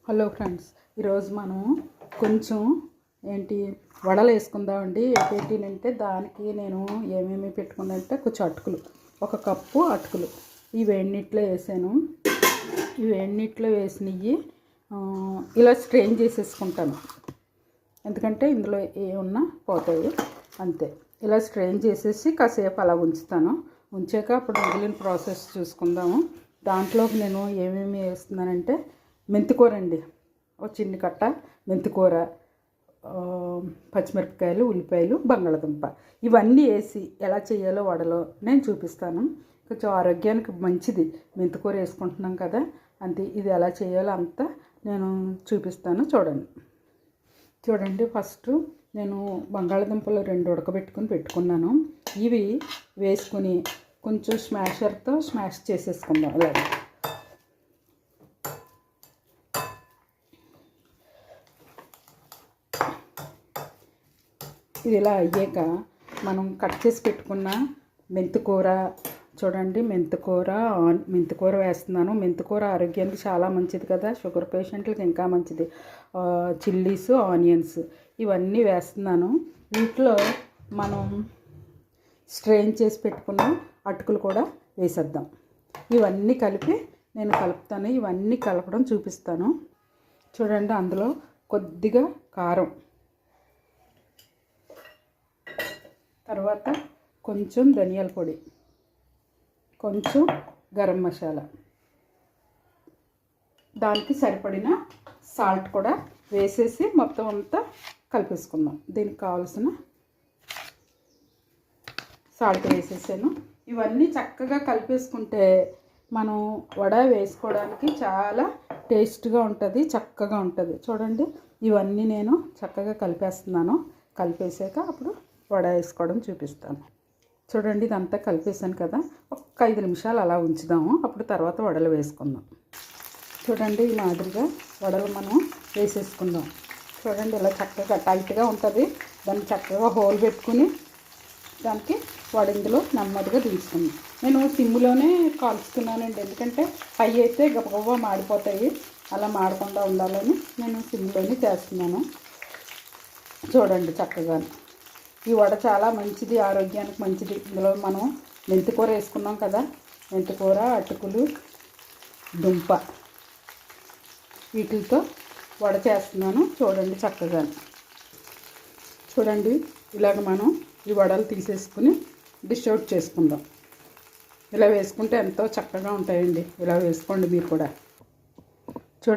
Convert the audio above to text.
Hello friends, ఈరోజు మనం కొంచెం వడలు వేసుకుందామండి. ఏంటంటే దానికి నేను ఏమేమి పెట్టుకున్నానంటే కొంచెం అటుకులు, 1 కప్పు అటుకులు ఈ వేడినీటిలో వేసాను. ఈ వేడినీటిలో వేసినవి ఇలా స్ట్రెయిన్ చేసేసుకుంటాను, ఎందుకంటే ఇందులో ఏమున్నా పోతాయి అంతే. ఇలా స్ట్రెయిన్ చేసేసి కాసేపు అలా ఉంచుతాను. ఉంచాక అప్పుడు మిగిలిన ప్రాసెస్ చూసుకుందాము. దాంట్లోకి నేను ఏమేమి వేస్తున్నానంటే మెంతికూర అండి, ఒక చిన్ని కట్ట మెంతికూర, పచ్చిమిరపకాయలు, ఉల్లిపాయలు, బంగాళదుంప ఇవన్నీ వేసి ఎలా చేయాలో వడలో నేను చూపిస్తాను. కొంచెం ఆరోగ్యానికి మంచిది, మెంతికూర వేసుకుంటున్నాం కదా, అంతే. ఇది ఎలా చేయాలో అంతా నేను చూపిస్తాను, చూడండి. ఫస్ట్ నేను బంగాళదుంపలు 2 ఉడకబెట్టుకుని పెట్టుకున్నాను. ఇవి వేసుకుని కొంచెం స్మాషర్తో స్మాష్ చేసేసుకుందాం. అలాగే ఇది ఇలా అయ్యాక మనం కట్ చేసి పెట్టుకున్న మెంతికూర చూడండి. మెంతికూర వేస్తున్నాను. మెంతికూర ఆరోగ్యానికి చాలా మంచిది కదా, షుగర్ పేషెంట్లకి ఇంకా మంచిది. చిల్లీస్, ఆనియన్స్ ఇవన్నీ వేస్తున్నాను. వీటిలో మనం స్ట్రెయిన్ చేసి పెట్టుకున్న అటుకులు కూడా వేసేద్దాం. ఇవన్నీ కలిపి నేను కలుపుతాను. ఇవన్నీ కలపడం చూపిస్తాను చూడండి. అందులో కొద్దిగా కారం, తర్వాత కొంచెం ధనియాల పొడి, కొంచెం గరం మసాలా, దానికి సరిపడిన సాల్ట్ కూడా వేసేసి మొత్తం అంతా కలిపేసుకుందాం. దీనికి కావాల్సిన సాల్ట్ వేసేసాను. ఇవన్నీ చక్కగా కలిపేసుకుంటే మనం వడ వేసుకోవడానికి చాలా టేస్ట్గా ఉంటుంది, చక్కగా ఉంటుంది. చూడండి, ఇవన్నీ నేను చక్కగా కలిపేస్తున్నాను. కలిపేసాక అప్పుడు వడ వేసుకోవడం చూపిస్తాను. చూడండి, ఇదంతా కలిపేసాను కదా, ఒక 5 నిమిషాలు అలా ఉంచుదాము. అప్పుడు తర్వాత వడలు వేసుకుందాం. చూడండి, ఈ మాదిరిగా వడలు మనం వేసేసుకుందాం. చూడండి, ఇలా చక్కగా టైట్గా ఉంటుంది. దాన్ని చక్కగా హోల్ పెట్టుకుని దానికి వడిందులో నెమ్మదిగా దించుకుందాం. నేను సిమ్లోనే కాల్చుకున్నానండి, ఎందుకంటే పై అయితే గబగబా మాడిపోతాయి. అలా మాడకుండా ఉండాలని నేను సిమ్లోనే చేస్తున్నాను. చూడండి, చక్కగా ఈ వడ చాలా మంచిది, ఆరోగ్యానికి మంచిది. ఇందులో మనం మెంతికూర వేసుకున్నాం కదా, మెంతికూర, అటుకులు, దుంప వీటితో వడ చేస్తున్నాను. చూడండి, చక్కగా చూడండి. ఇలాగ మనం ఈ వడలు తీసేసుకుని డిష్ అవుట్ చేసుకుందాం. ఇలా వేసుకుంటే ఎంతో చక్కగా ఉంటాయండి. ఇలా వేసుకోండి మీరు కూడా.